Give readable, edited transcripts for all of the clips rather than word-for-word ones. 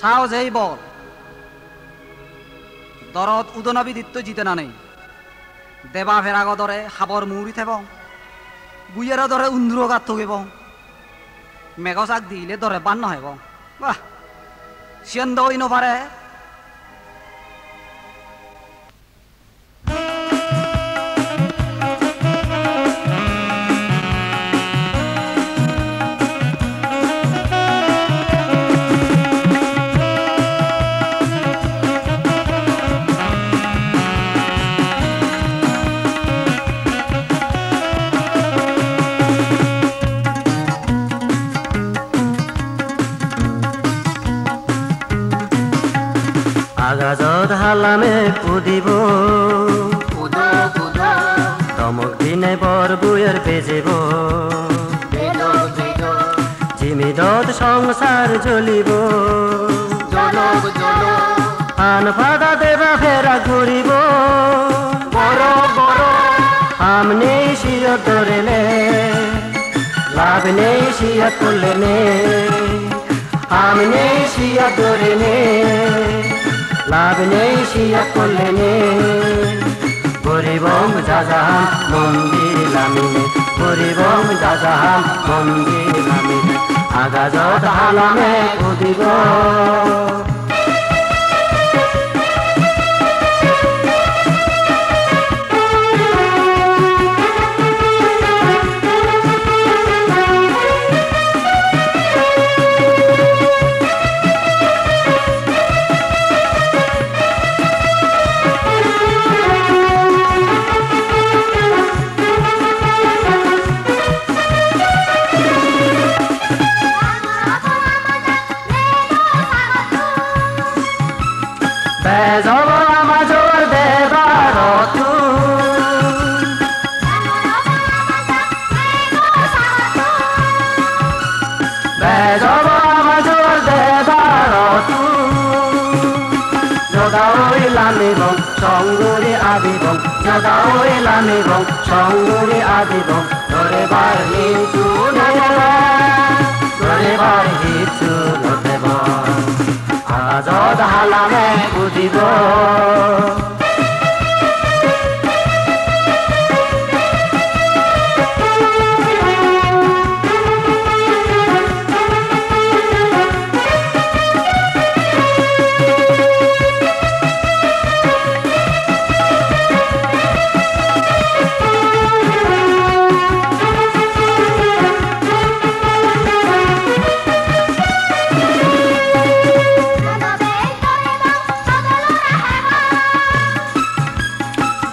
সাহসেই বল দরদ উদনবী দিত্য জিতে না নেই দেবা ফেরাগ দরে হাবর মুড়ি থেব গুইয়ের দরে উন্দুর গাত থগিব মেঘসাক দিলে দরে বান নহব বাহ সিয়ন্দ হই নপারে আগাজত হালামে কুদিব কুদো কুদো তমক দিনে বর বুয়ের বেজিব বেদো বেদো জিমিদত সংসার জ্বলিব জলক জলো আন ফাদা দেবা ফেরা ঘুরিব বড় বড় আম নেই শিয় ধরেলে লাভ নেই শিয়া করলে নে আম নেই শিয়া ধরে নে লাভ নেই শিয়া করলে নে গরিবং যাজাহাম মন্দির লামিনে গরিবং যাজাহাম মন্দির লামিনে আগাজত হালামে উদিব বেজব আমাজর দেবার বেজব আমাজর দেবার যদাওই লামিবং সঙ্গুরি আদিবং যদাওই লামিবং সঙ্গুরি আদিবং ধরেবার হিচু ধরেবার হিচু নদেব আজদ হালামে বুঝিব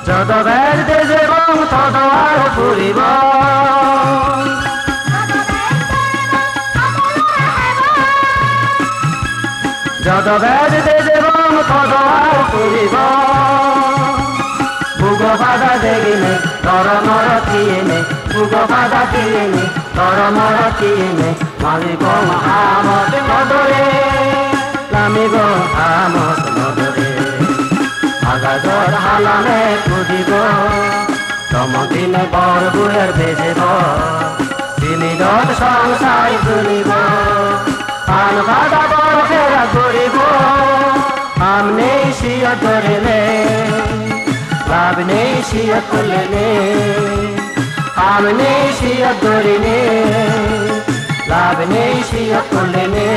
যত বের দেশে বং তত আর ফুরিব যত বের দেশে বং তত আর ফুরিব বুগ বাধা দেখিনে তর মর কিনে বুগ বাধা কিনে তর মর কিনে মালিব আমত নদরে নামিব আমত নদরে আগাজর হালামে কুদিব তমদিনে বর বুয়ের বেজেব তিমিদত সংসার তুলিব আন বাদা বর ফেরা করিব আম নেই শিয়া ধরেলে লাভ নেই শিয়া করলে আম নেই শিয়া ধরিনে লাভ নেই শিয়া করলে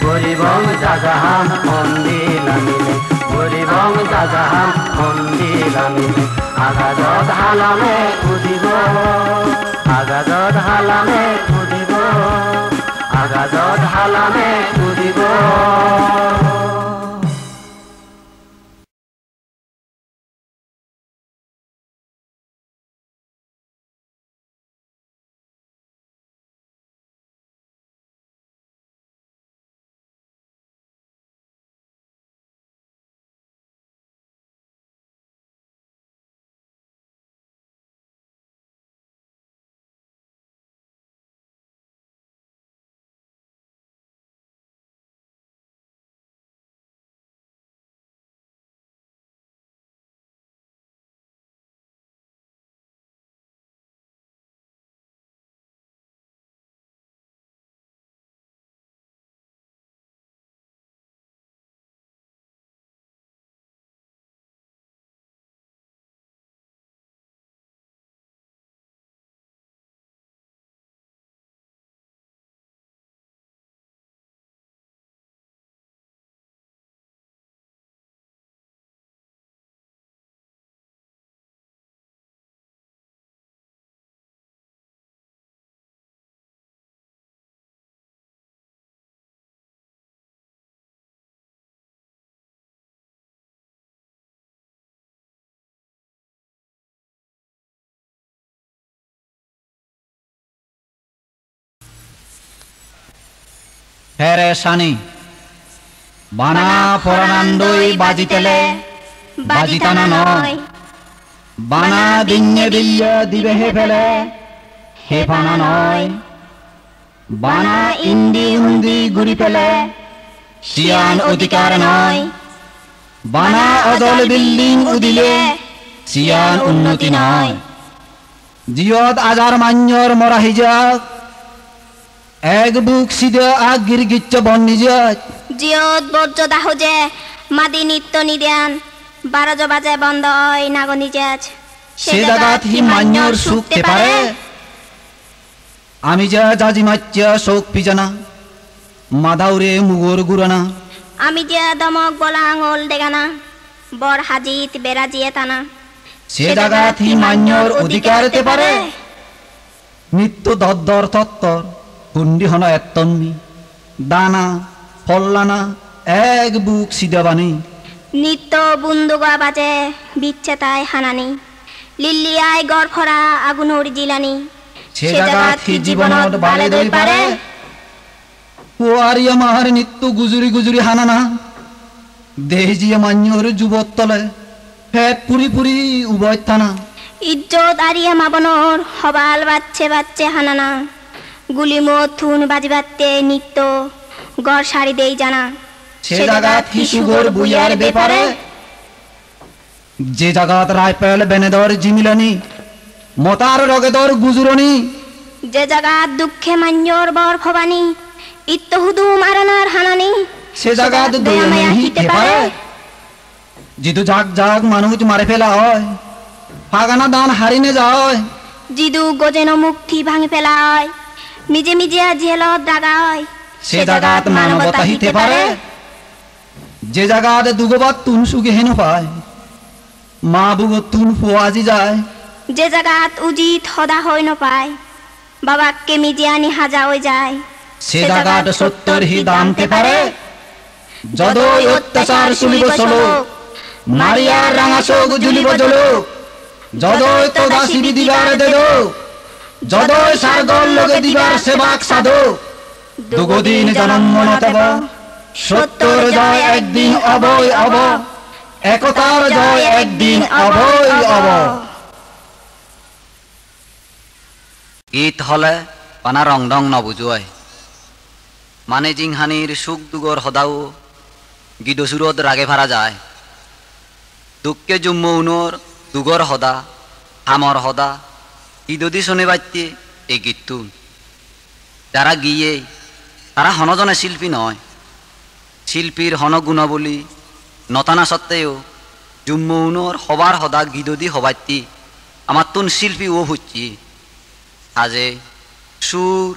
গরিবং যাজাহাম মন্দির নামিনে গরিবং যাজাহাম মন্দির নামিনে আগাজত হালামে কুদিব আগাজত হালামে কুদিব আগাজত হালামে কুদিব হেরেশানি বানা পরানন্দই বাজিতেলে বাজিতানা নয় বানা দিনে বিল্য দিবে হে ফেলে হে ফানা নয় বানা ইন্দি উন্দি গুড়ি পেলে সিয়ান অধিকার নয় বানা অদল বিল্ডিং উদিলে সিয়ান উন্নতি নয় জিয়ত আজার মান্যর মরাহি যাক এক বুক সিদে আগ গিরগিচ্ছ বন্নিজাত জিয়ত বর্জ্য দাহ যে মাদি নিত্য নিদান 12 বাজে বন্ধ হয় নাগো নিজাজ সে জাগাত হি মান্যর সুখতে পারে আমি যা জাজি মাচ্চা শোক পিজানা মাদাউরে মুগর গুরানা আমি যে দমক বলা আঙুল দেগানা বর হাজিত বেরাজিয়ে টানা সে জাগাত হি মান্যর অধিকারতে পারে নিত্য দদ্দর তত্তর কুন্ডি হন এত্তন্নি দানা ফল্লানা এক বুক সিদাবানি নিত্য বুন্দুগা বাজে বিচ্ছে তাই হানানি লিল্লিয়ায় গড় খরা আগুনোর জিলানি সে জাগাত হি জীবনত বালে দই পারে ও আরি আমার নিত্য গুজুরি গুজুরি হানানা দেহজিয়া মান্যর যুবত তলে ফেট পুরি পুরি উভয় থানা ইজ্জত আরিয়া মাবনর হবাল বাচ্চে বাচ্চে হানানা গুলি মথুন বাজি বাত্তে নিত্য গড় সারি দেই জানা সে জাগাত হি সুগর বুয়ার বেপারে যে জাগাত রাইপেল বেনেদর জিমিলানি মতার রগেদর গুজুরনি যে জায়গা দুঃখে মান্যর বর ভবানী ইত্য হুদু মারানার হানানি সে জাগাত দয়াময়া হিতে পারে জিদু জাগ জাগ মানুষ মারে ফেলা হয় ফাগানা দান হারিনে যায় জিদু গজেন মুক্তি ভাঙে ফেলায় মিজে মিজে জেল দাগায় সে জাগাত মানবতা হিতে পারে যে জাগাত দুগবাত তুন সুগে হেন পায় মা বুগ তুন ফুয়াজি যায় যে জায়গাত উজিত হদা হয় নপায় বাবাকে মিজে আনি হাজা হয়ে যায় সে জাগাত সত্তর হি দামতে পারে যদই অত্যাচার চলিব চলুক মারিয়ার রাঙা চোখ জ্বলিব জলুক যদই তো দাসী দিবার দেদ যদই সারগল লগে দিবার সেবাক সাধু দুগদিন জন্ম নতব সত্যর জয় একদিন অবয় অব একতার জয় একদিন অবয় অব গীত হলে পানা রং ডং নবুজুয়ায় মানে জিংহানির সুখ দুগর হদাও গিদসুরত রাগে ভারা যায় দুঃখে জুম্ম উনোর দুগর হদা হামর হদা ইদদি শোনে বাচ্চে এই গীতটু যারা গিয়ে তারা হনজনে শিল্পী নয় শিল্পীর হন গুণাবলী নতানা সত্ত্বেও জুম্ম উনোর হবার হদা গিদদি হবাচ্ছি আমার তুন শিল্পী ও হচ্ছি আজে সুর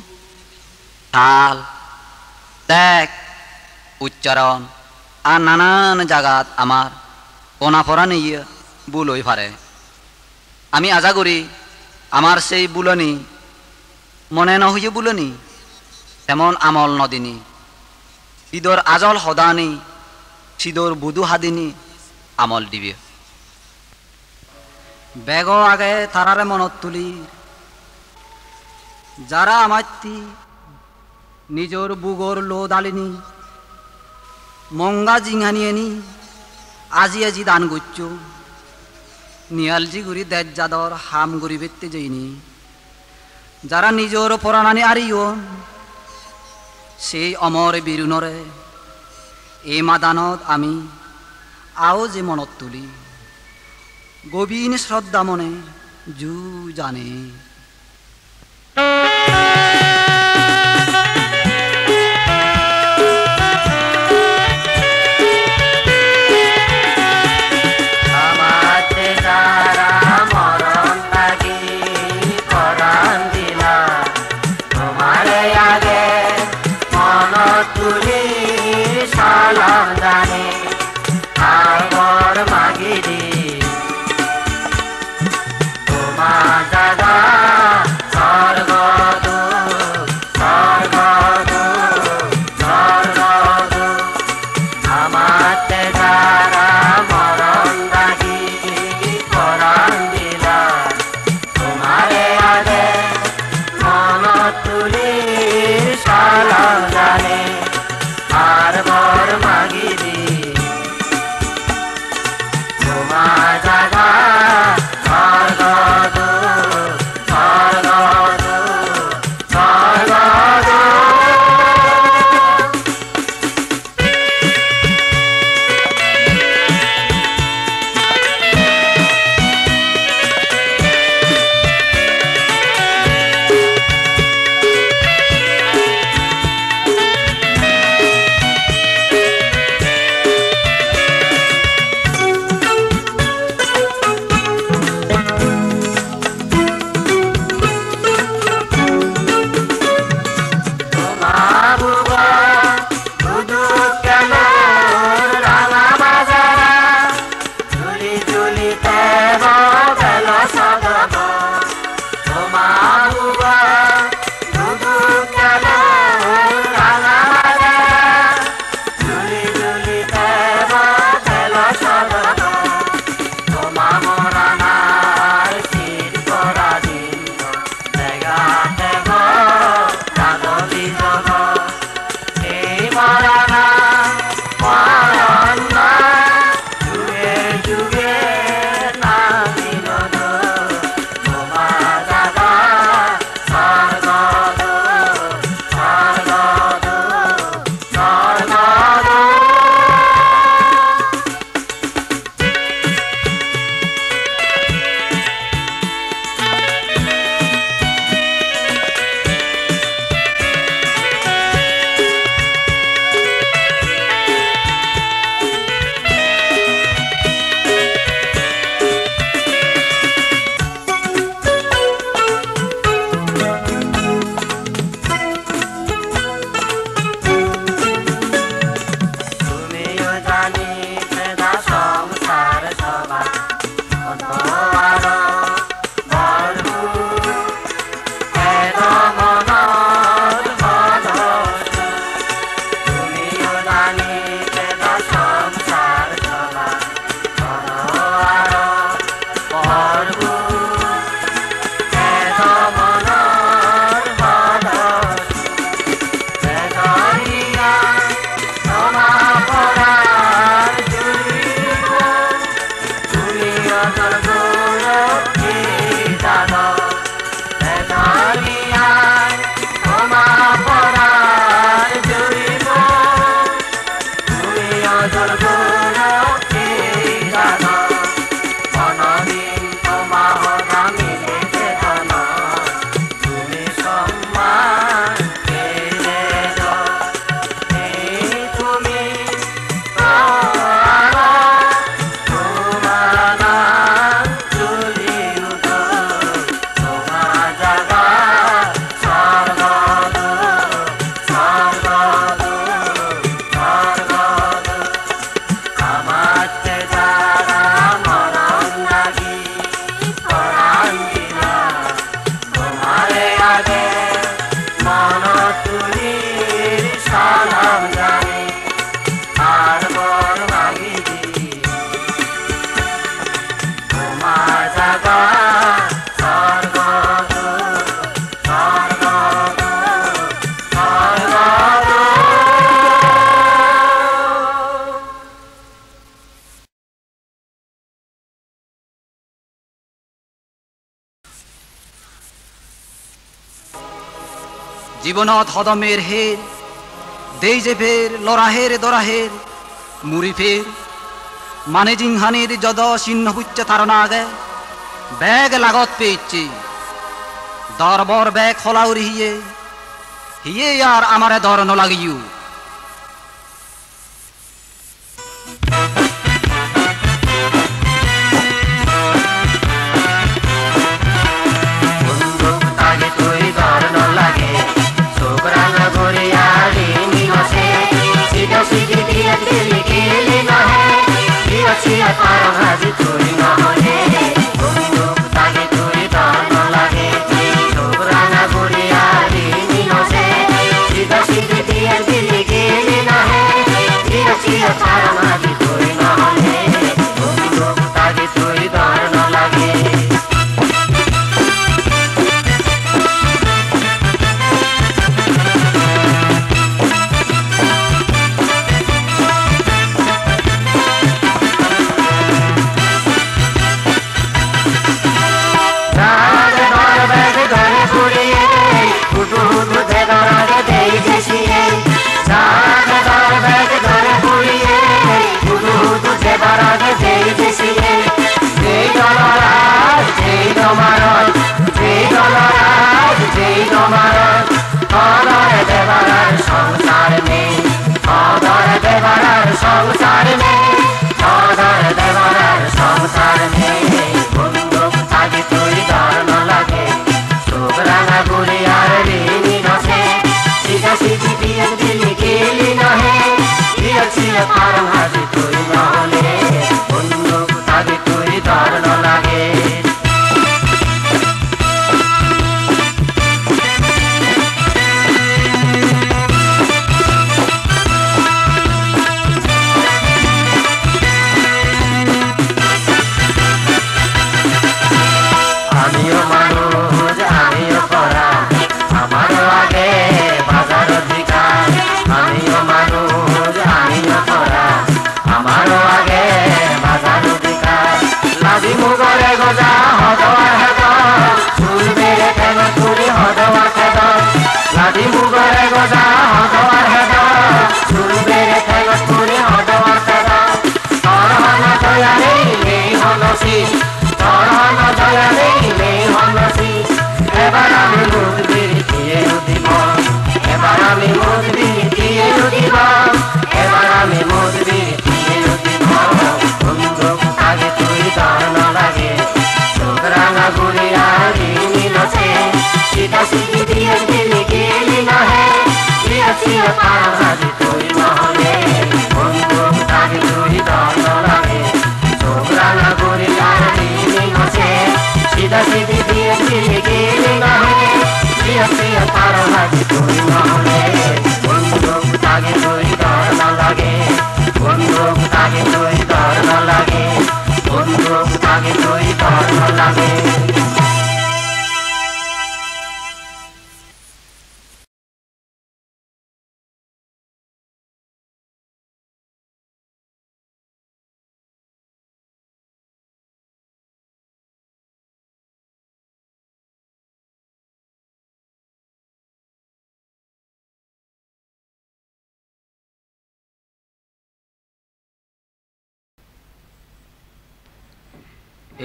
তাল ত্যাগ উচ্চারণ আর নানান জাগাত আমার কোনা ফরা নিয়ে ভুল হয়ে পারে আমি আশা করি আমার সেই বুলনি মনে নহইয়ে বুলনি তেমন আমল নদিনী সিদর আজল হদানি সিদর বুধু হাদিনী আমল দিবে বেগ আগে তারারে মনত তুলি যারা আমাত্তি নিজর বুগর লো দালিনী মঙ্গা জিঙানিয়েনি আজি আজি দান গুচ্ছ নিয়ালজি গুড়ি দেজ যাদর হাম গুড়ি বেত্তে যাইনি যারা নিজর পরাণানি আরিও সেই অমর বীরুনরে এই মাদানত আমি আও যে মনত তুলি গভীর শ্রদ্ধা মনে জু জানে Daga জীৱনত সদমেৰ হেৰ দেই যে ফেৰ লৰাহেৰ দৰাহেৰ মুৰি ফেৰ মানে জিংহানিৰ যদ চিহ্ন পুচ্য ধাৰণা আগে বেগ লাগত পেয়েছে দরবর বেগ খোলাউর হিয়ে আর আমারে দর নলাগিও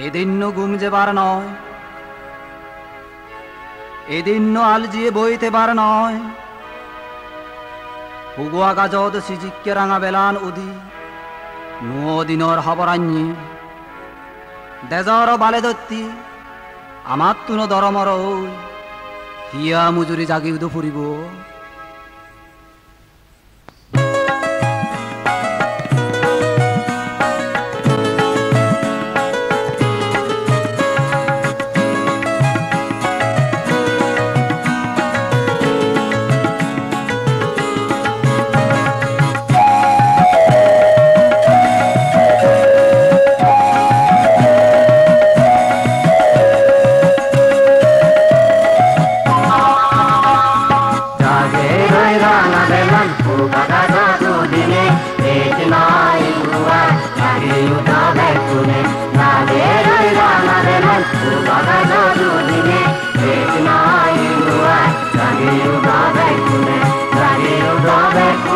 এদিন ঘুম যেবার নয় এদিন আলজিয়ে বইতে বার নয় হুগুয়া গাজদ সিজিকে রাঙা বেলান উদি নুয় দিনর হবরাঞ্ঞে দেজর বালে দত্তি আমার তুনো দরমর হিয়া মুজুরি জাগি উদু ফুরিব Bye.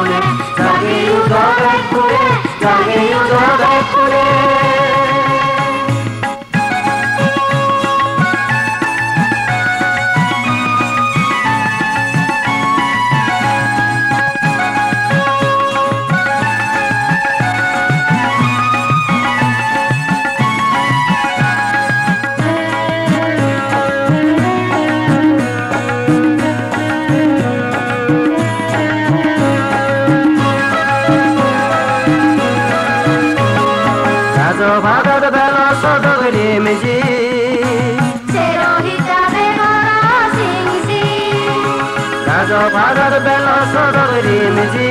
বেকুনে জাগি উঠ বেকুনে জাগি উঠ বেকুনে ভাদর বেলা সদরে মেজি রাজ ভাদর বেলা সদরে মেজি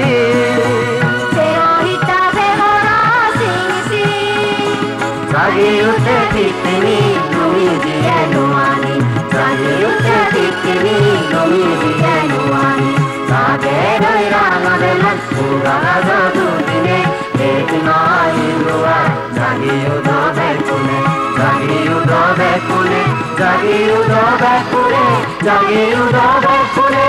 জাগি উঠে ঠিকনি তুমি দিয়ে নুয়ানি জাগি উঠে ঠিকনি তুমি দিয়ে নুয়ানি তাকে রইরা আমাদের পুরা দুদিনে এক নয় রুয়া জাগি উঠ বেকুনে জাগি উঠ বেকুনে জাগি উঠ বেকুনে জাগি উঠ বেকুনে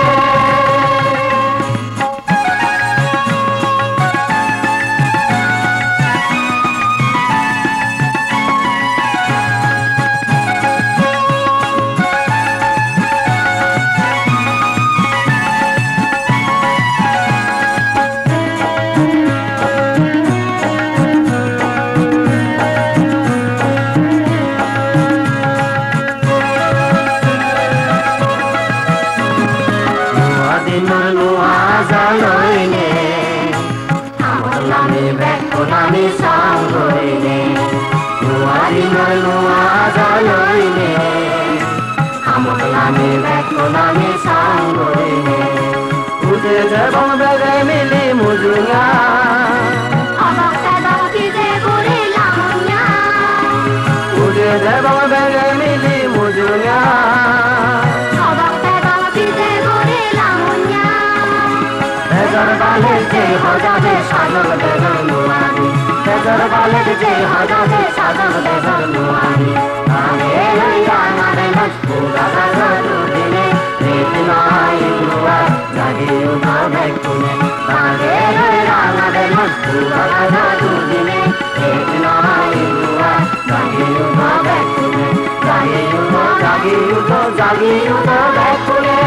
আমি সাঙ্গরে নুয়ারি নুয়া জয়নে আমলামি বেকুনামি সাঙ্গরে উজে জবং বেগে মিলি মুজুয়া উজে জবং বেগে মিলি মুজুয়া বেজর বালে যে হজাবে সাজল বেজর নুয়ারি বেজর বালে যে হজাবে সাজল বেজর নুয়ারি আগে লইয়া নারে পুরা দুদিনে এক নয় রুয়া জাগি উঠ বেকুনে আগে লইয়া নারে পুরা দুদিনে এক নয় রুয়া জাগি উঠ বেকুনে জাগি উঠ জাগি উঠ জাগি উঠ বেকুনে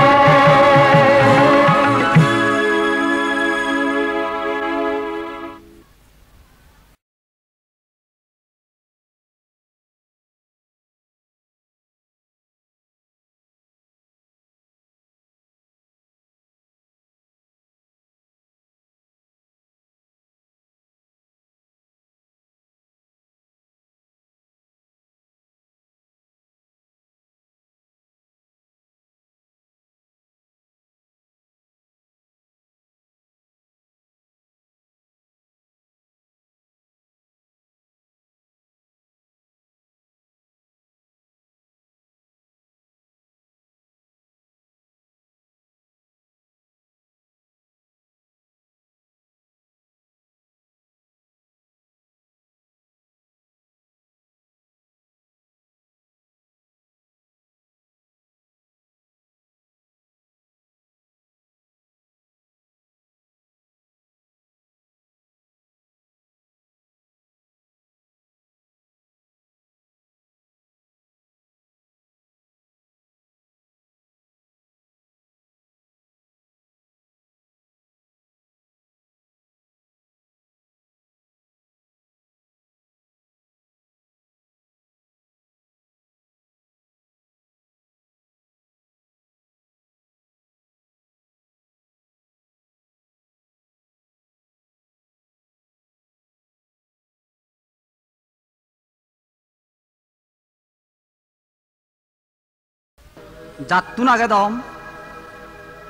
যাত্তু নাগে দম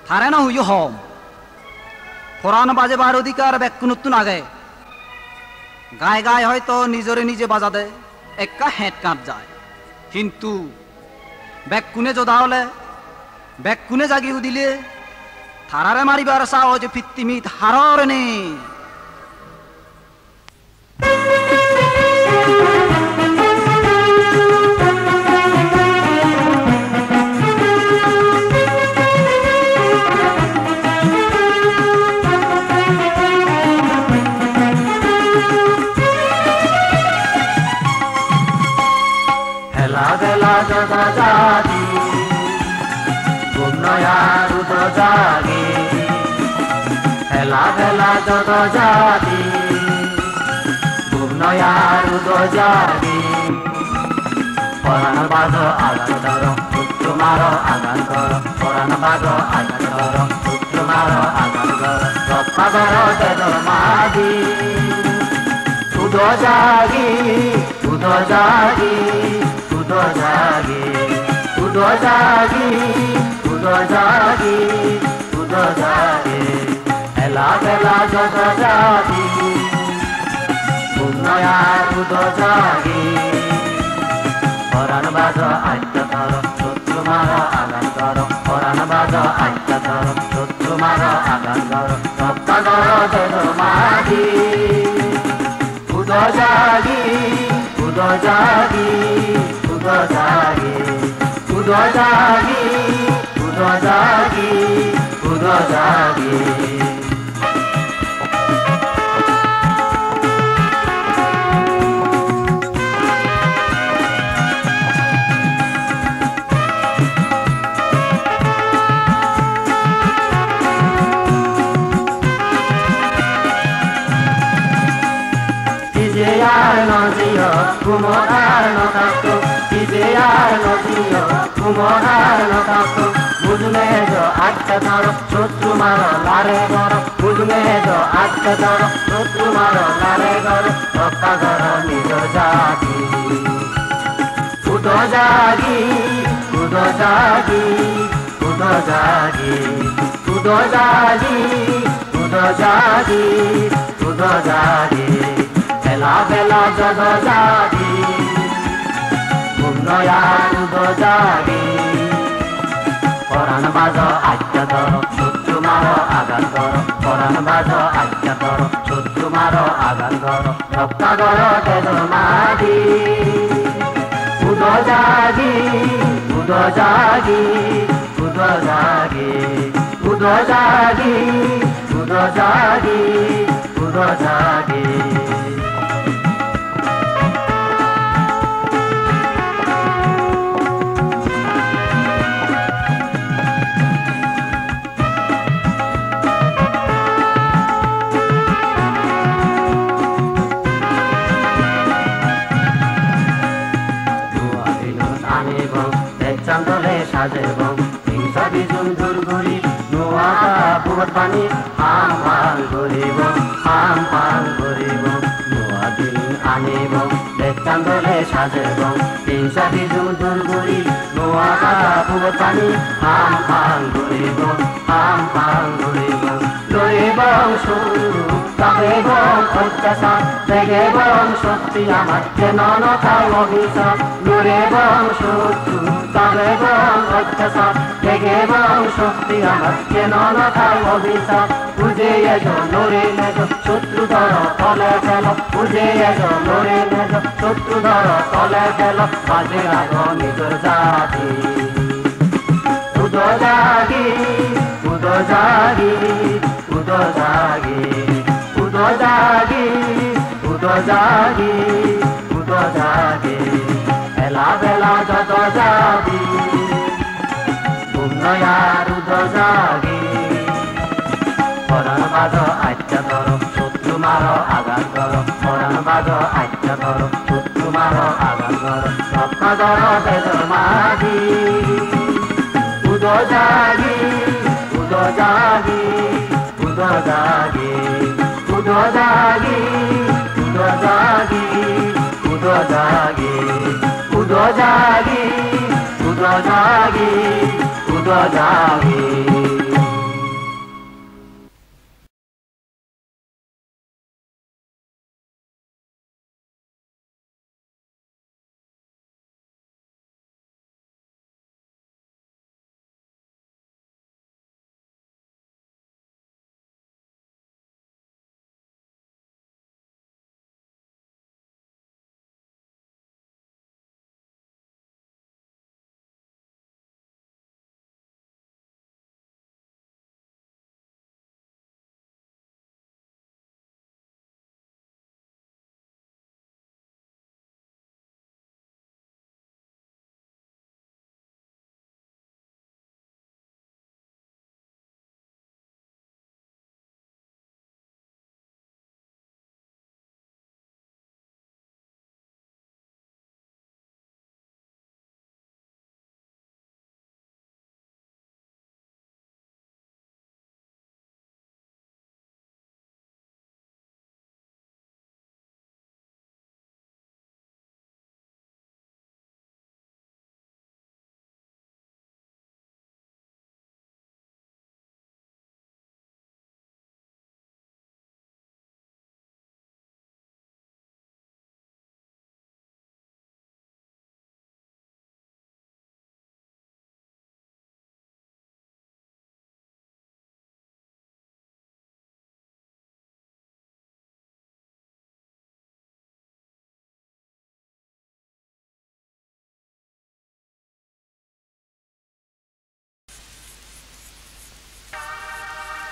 থারে না হুইও হম ফোরান বাজে বার অধিকার বেকুনুত্তু নাগে গায়ে গায়ে হয়তো নিজরে নিজে বাজা দে একা হেঁট কাঁট যায় কিন্তু বেকুনে যোদা হলে বেকুনে জাগিও দিলে থারারে মারিবার সাহজ ফিত্তিমিত হারর নেই যত জাতি ঘুম নয় আর উদো জাগি হেলা ফেলা যত জাতি ঘুম নয় আর উদো জাগি পরাণ বাজো আগান ধরো পুত্র মারো আগান ধরো পরাণ বাজো আগান ধরো পুত্র মারো আগান ধরো রক্ষা করো তেজর মাগি উদো জাগি উদো জাগি উদো জাগি উদো জাগি উদো জাগি উদো জাগি হেলা বেলা যত জাগি উন্নয়া উদো জাগি পরাণ বাজো আত্মা ধরো শত্রু মারো আগান ধরো পরাণ বাজো আত্মা ধরো শত্রু মারো আগান ধরো রক্ষা করো তেজর মাগি উদো জাগি উদো জাগি উদো জাগি উদো জাগি উদো জাগি উদো জাগি আর নজিও কুমোর নকাতো ইজে আর নজিও কুমোর নকাতো বুঝলে যো আটটা ধরো শত্রু মারো লারে গরো বুঝলে যো আটটা ধরো শত্রু মারো লারে গরো রক্ষা করো নিজর জাতি উদো জাগি উদো জাগি উদো জাগি উদো জাগি উদো জাগি উদো জাগি বেলা বেলা যত জাগি উন্নয়া উদো জাগি পরাণ বাজো আজ্ঞা ধরো শত্রু মারো আগান ধরো পরাণ বাজো আজ্ঞা ধরো শত্রু মারো আগান ধরো রক্ষা করো তেজর মাগি উদো জাগি উদো জাগি উদো জাগি উদো জাগি উদো জাগি উদো জাগি চান্দলে সাজেব হিংসা বিজুন দুর্গুরি নোয়া পুবত পানি হাম পান করিব হাম পান করিব নোয়া দিন আনিব চান্দলে সাজেব হিংসা বিজুন দুর্গুরি নোয়া পুবত পানি হাম পান করিব হাম পান করিব লইবং শুরু তবেবং অত্যাচার দেখেবং শক্তি আমার যেন নথাও অভিশাপ লড়েবং শত্রু তবেবং অত্যাচার দেখেবং শক্তি আমার যেন নথাও অভিশাপ বুঝে এসো লড়ে নেজো শত্রু ধর তলে ফেল বুঝে এসো লড়ে নেজো শত্রু ধর তলে ফেল বাজে রাখো নিজের জাতি উদো জাগি উদো জাগি উদো জাগি উদো জাগি উদো জাগি উদো জাগি বেলা বেলা যত জাগি উন্নয়ার উদো জাগি পরাণ বাজো আজ্ঞা ধরো শত্রু মারো আগান ধরো পরাণ বাজো আজ্ঞা ধরো শত্রু মারো আগান ধরো রক্ষা করো তেজর মাগি উদো জাগি উদো জাগি উদো জাগি উদো জাগি উদো জাগি উদো জাগি উদো জাগি উদো জাগি উদো জাগি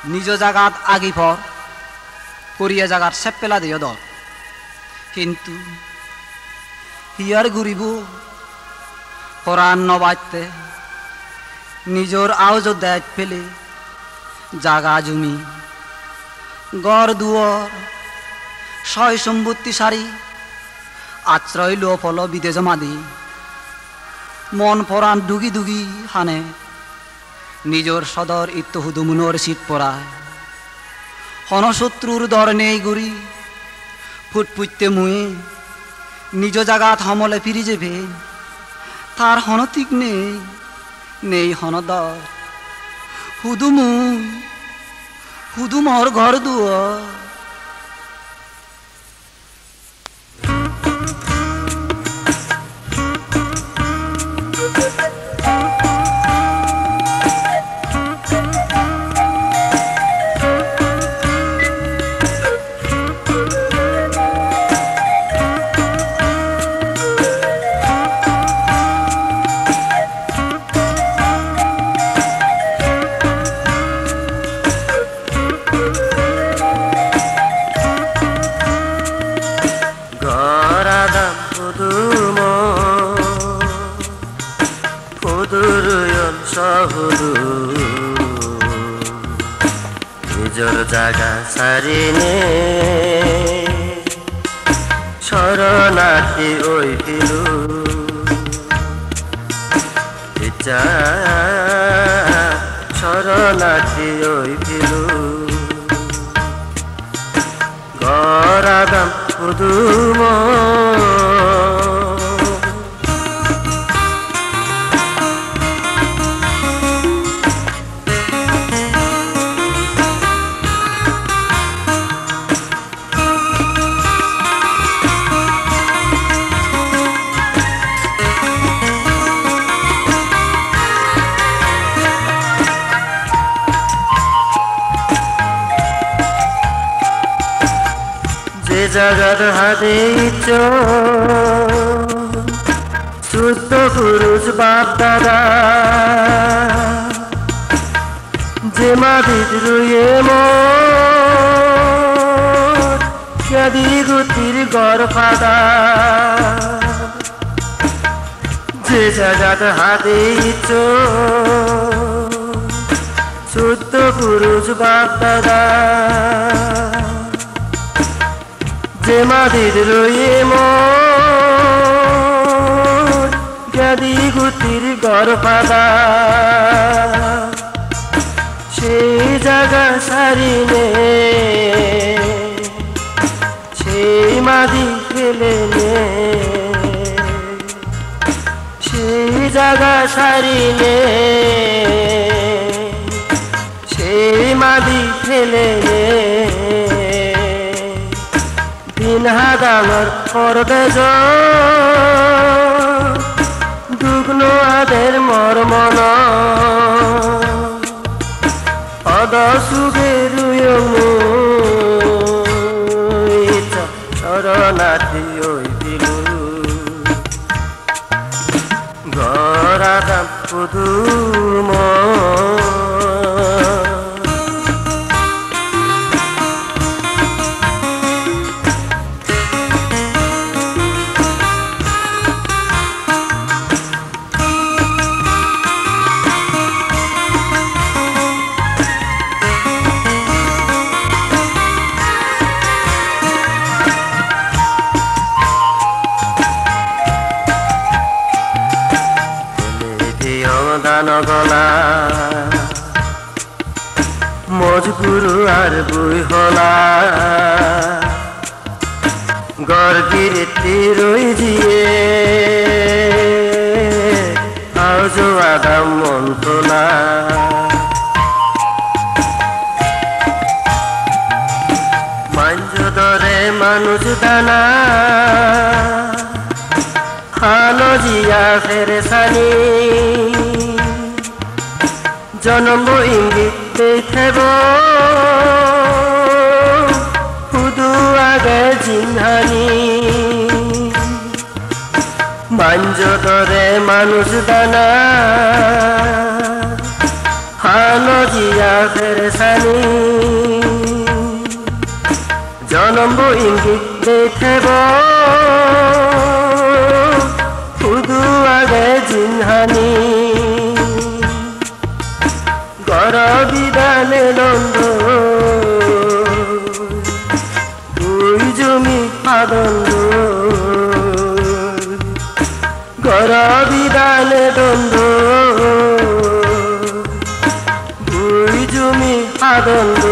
নিজ জাগাত আগি ফর করিয়া জাগাত সেপ পেলা দিও দর কিন্তু হিয়ার ঘুরিব পরাণ নবাইতে নিজর আওজ দেখ ফেলে জাগা জমি গড় দুয়ার সয় সম্পত্তি সারি আশ্রয় লো ফল বিদে জমা দি মন পরাণ ডুগি ডুগি হানে নিজর সদর ইত্যহুদুমুনর শীত পরায় হনশত্রুর দর নেই গুড়ি ফুটপুটতে মুয়ে নিজ জাগাত সমলে ফিরি যাবে তার হনতিক নেই নেই হনদর হুদুমর ঘর দুয়ার নিজর জাগা সারিনে শরণার্থী ওই ফিরু ইচ্ছা শরণার্থী ওই ফিরু গরাদাম পুদুম জাগার হাতে শুদ্ধ পুরুষ বাপ দাদা যে মাটির রুয়ে মদি গুতির গড় ফাদা যে জাগার হাতে শুদ্ধ পুরুষ বাপ দাদা যে মাটির রয়ে মদি গুতির গড় পাদা সেই জায়গা সারিনে সেই মাদি ফেলে নে সেই জায়গা সারিনে সেই মাদি ফেলে নে হাদামর পরদেশ দুগ্ন আদের মর্মন অদসুগের শরণার্থী ওই দিলু গরাদাম পুদুম গলা মজগুরু আর বুই হলা গর্গির রই দিয়ে আজ আদাম মন তোলা মাঞ্জ দরে মানুষ দানা খানো জিয়া ফেরেসানি জন্ম ইঙ্গিত দেব হুদু আগে জিহানি মাঞ্জ দরে মানুষ দানা হালজিয়া ফেরেসানি জনম ইঙ্গিত দেখেব শুধু আগে জিনহানি গর বিদানে নন্দ দুই জমি আনন্দ গর বিদানে দ্বন্দ্ব দুই জমি আনন্দ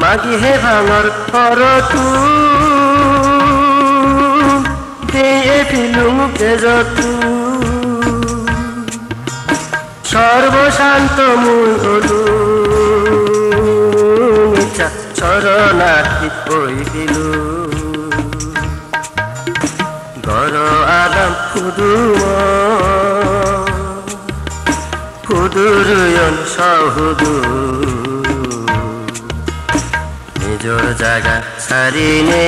মাগি হে ভাঙর পরতু দিয়ে ফিলুম তেজতু সর্বশান্ত মূল হলু ইচ্ছা শরণার্থী হইলু গর আলাম ফুদুরয়ন সহুদু নিজর জায়গা সারিনে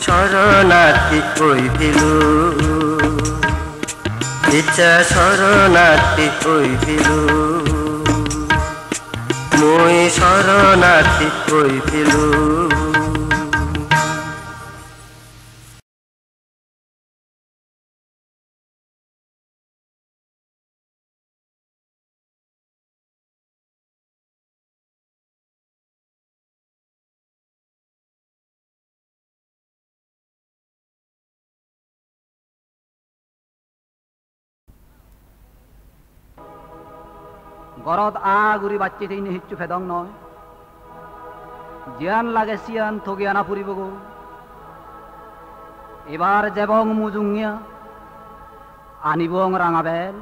শরণার্থী হইলু ইচ্ছা শরণার্থী হইলু মই শরণার্থী হইলু গরদ আগুরি বাচ্চি থেকে হিচ্ছু ফেদং নয় জিয়ান লাগে সিয়ান থগি আনা পুরিব গো এবার যেবং মুজুঙিয়া আনিবং রাঙা বেল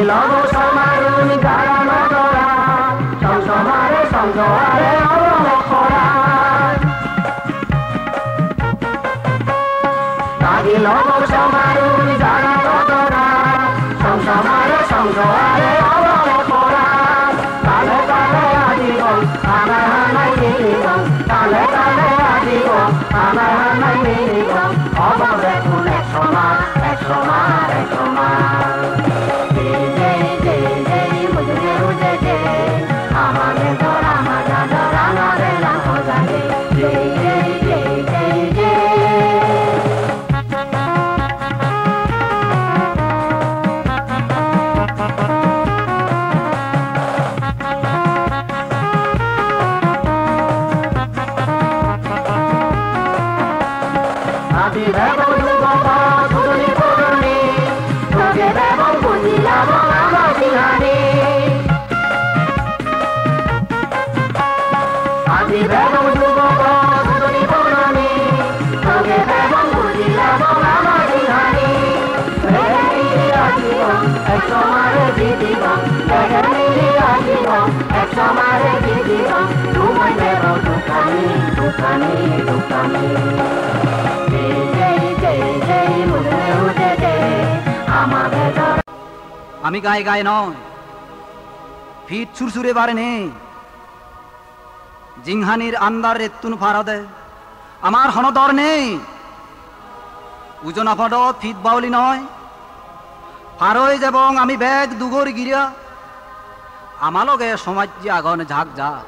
লব সমারুণ গান করা সংসমারে সংসমারে অবমখরা তাগি লব সমারুণ গান করা সংসমারে সংসমারে অবমখরা কালে কালে আজীবন আমার হানাই মিলিবন কালে কালে আজীবন আমার হানাই মিলিবন অববে কোন এক সমার এক সমার এক সমার আমি গায়ে গায়ে নয় ফিট সুরসুরে বারে নেই জিংহানির আন্দার রেতুন ফারদে আমার হনদর নেই উজনা ফড ফিট বাউলি নয় ফারই এবং আমি ব্যাগ দুগর গিরা আমালগে সমাজ আগুন ঝাঁক ঝাঁক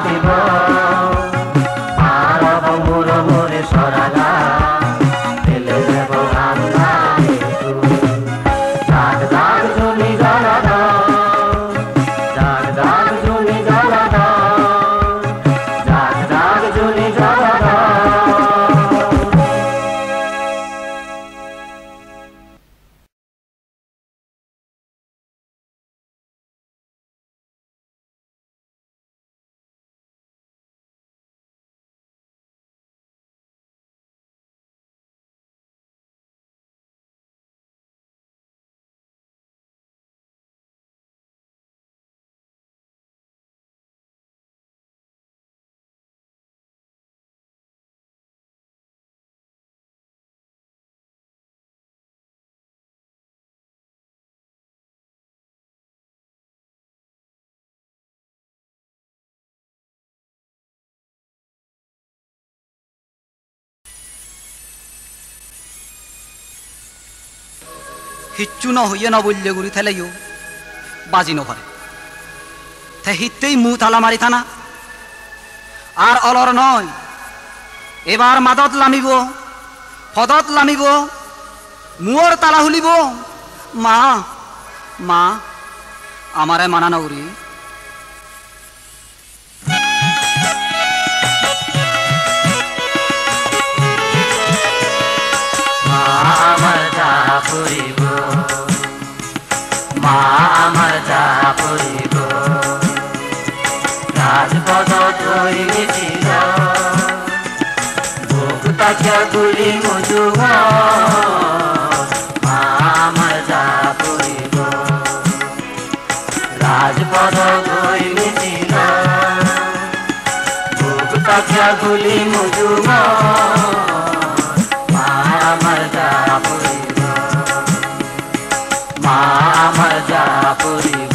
দিব আর মুড়ো মুড়ে সরাগা ফেলে দেব আন্ধারে জাগ জাগ জমি জ্বালা দাও জাগ জাগ জমি জ্বালা দাও জাগ জাগ জমি জ্বালা দাও হিচ্ছু ন হইয়ে ন বললে গুড়ি থেলেও বাজি নভরে থে হিতেই মু তালা মারি থানা আর অলর নয় এবার মাদত লামিব ফদত লামিব মুয়র তালা হুলিব মা মা আমারে মানা নগরী আমার যা পড়িব মা আমার যা পড়িব রাজপদ ধরি মিছিল বুক তাকিয়া গুলি মুজুব মা আমার যা পড়িব রাজপদ ধরি মিছিল বুক তাকিয়া গুলি মুজুব আমার যা পড়িব মা আমার যা পড়িব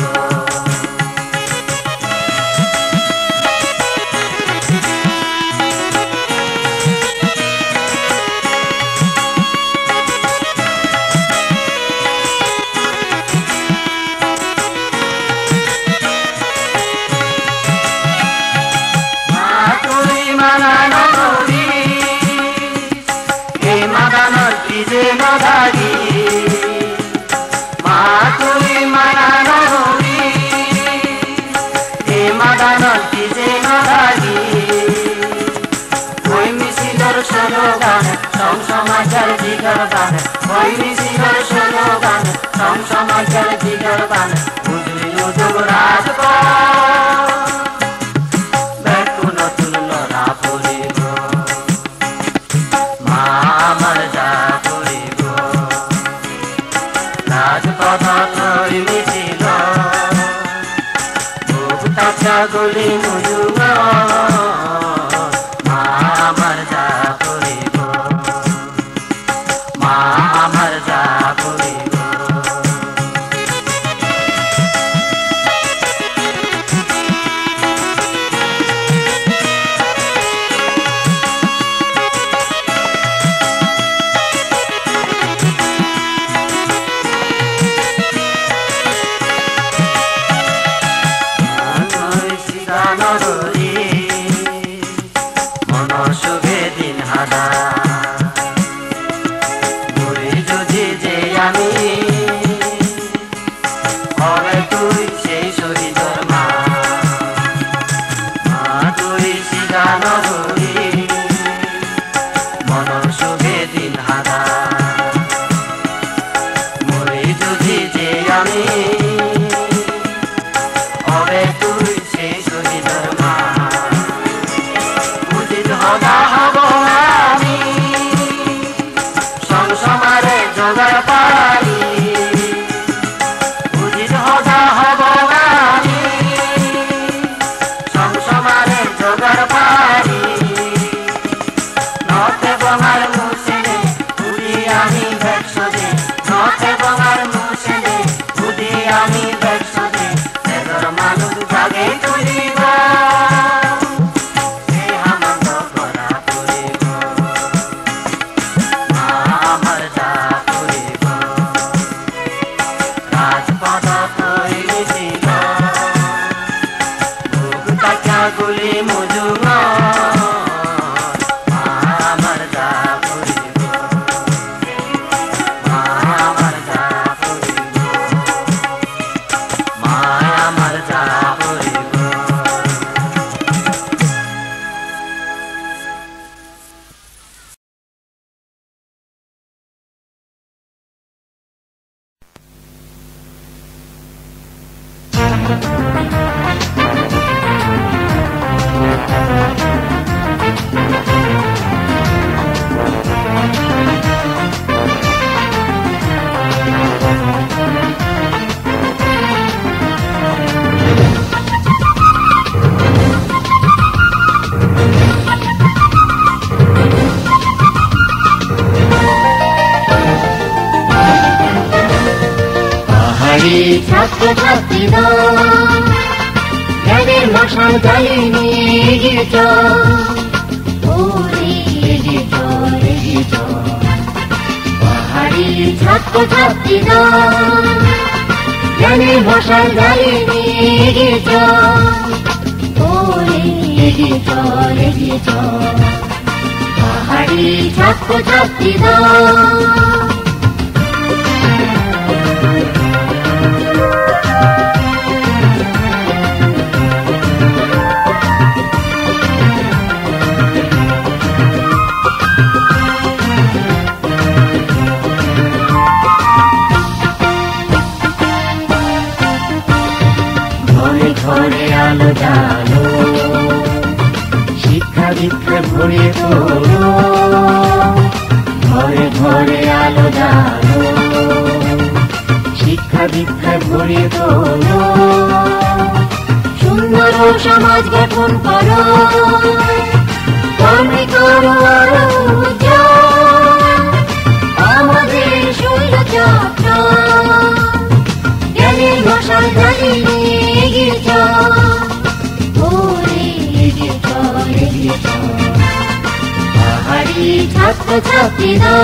মা তুই মানা নগরী মাদানোর পিজে নদাগি মা তুই মানা নগরী এ মাদানোর পিজে নদাগি ওই মিছিলর স্লোগান সমাচার জিগর গান ওই মিছিলর স্লোগান সমাচার জিগর গান বুঝলি উদ্যোগ রাজপথ ব্যাকু নতুন লড়া পড়িব মা আমার যা পড়িব রাজপথ ধরি মিছিল বুক তাকিয়া গুলি মুজুব মা আমার যা পড়িব মা আমার যা পড়িব নগরী মন শুভে দিন হাদা ঘুরে যদি যে আমি হবে তুই সেই শহীদর মা তুই সিধা নগরী মন শুভে দিন হাদা মরে যদি যে আমি হবে তুই সেই শহীদর মা উচিত হদা হব আমি সংসমারে জোগাড় পারি উচিত হদা হব আমি সংসমারে জোগাড় পারি মুজুঙ মা আমার যা করিব মা আমার যা করিব মা আমার যা করিব ছাত্রছাত্রীরা জ্ঞানের মশাল জ্বালিয়ে নিয়ে এগিয়ে চল ওরে এগিয়ে চল এগিয়ে চল পাহাড়ি ছাত্রছাত্রীরা জ্ঞানের মশাল জ্বালিয়ে নিয়ে এগিয়ে চল ওরে এগিয়ে চল এগিয়ে চল পাহাড়ি ছাত্রছাত্রীরা ঘরে আলো জালো শিক্ষা দীক্ষা ভরে তোলো ঘরে ঘরে আলো জালো শিক্ষা দীক্ষা ভরে তোলো সুন্দর সমাজ গঠন করো কর্মে করো আরো উজ্জ্বল আমাদের শৈল চক্র জ্ঞানের মশাল জ্বালিয়ে এগিয়ে চল ওরে এগিয়ে চল এগিয়ে চল পাহাড়ি ছাত্রছাত্রীরা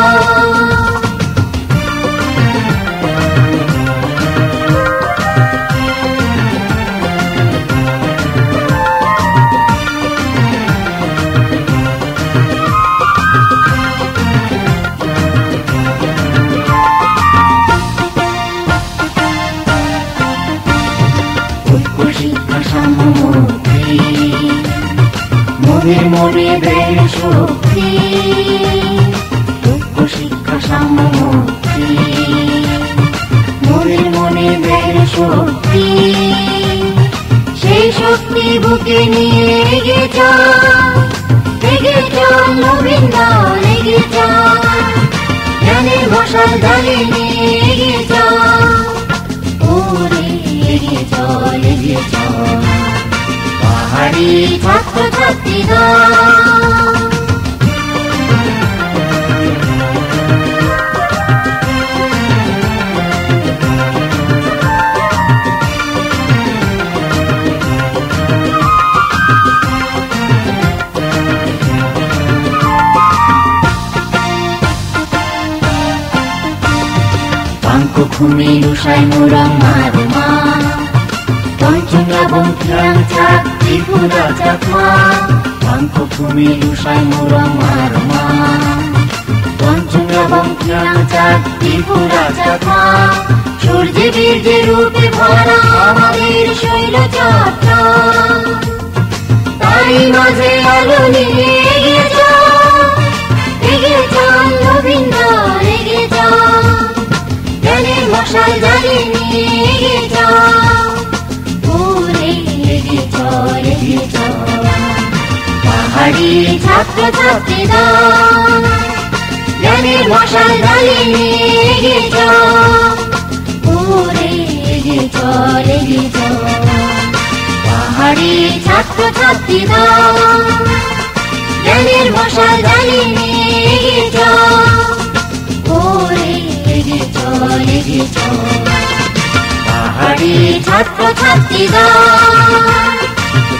মনে মনে দেয় শক্তি ঐক্য শিক্ষা সাম্যমুক্তি মনে মনে দেয় শক্তি সেই শক্তি বুকে নিয়ে এগিয়ে চল নবীন দল এগিয়ে চল জ্ঞানের মশাল জ্বালিয়ে নিয়ে এগিয়ে চল ওরে এগিয়ে চল এগিয়ে চল পাহাড়ি ছাত্রছাত্রীরা পাঙ্ক ভূমি রুষায় মোরা মারমা পঞ্চঙ্গা বংখ্যাং চাক ত্রিপুরা চাকমা পাঙ্ক ভূমি রুষায় মোরা মারমা পঞ্চঙ্গা বংখ্যাং চাক ত্রিপুরা চাকমা সূর্যে বীর্যে রূপে ভরা আমাদের শৈল চক্র তারই মাঝে আলো নিয়ে এগিয়ে চল নবীন দল এগিয়ে চল জ্ঞানের মশাল জ্বালিয়ে নিয়ে এগিয়ে চল ওরে এগিয়ে চল এগিয়ে চল পাহাড়ি ছাত্রছাত্রীরা জ্ঞানের মশাল জ্বালিয়ে নিয়ে এগিয়ে চল ওরে এগিয়ে চল এগিয়ে চল পাহাড়ি ছাত্রছাত্রীরা জ্ঞানের মশাল জ্বালিয়ে নিয়ে এগিয়ে চল ওরে এগিয়ে চল এগিয়ে চল পাহাড়ি ছাত্রছাত্রীরা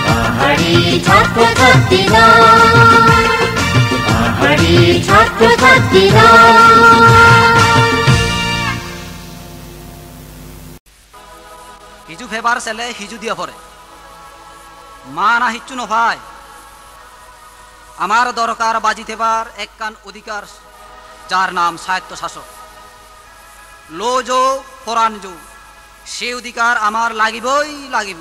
পাহাড়ি ছাত্রছাত্রীরা পাহাড়ি ছাত্রছাত্রীরা হিজু ফেবার ছেলে হিজু দিয়া পরে মা না হিচ্ছু নভাই আমার দরকার বাজিতেবার একখান অধিকার যার নাম সাহিত্য শাসক লো যো পরাণ যো সে অধিকার আমার লাগিবই লাগিব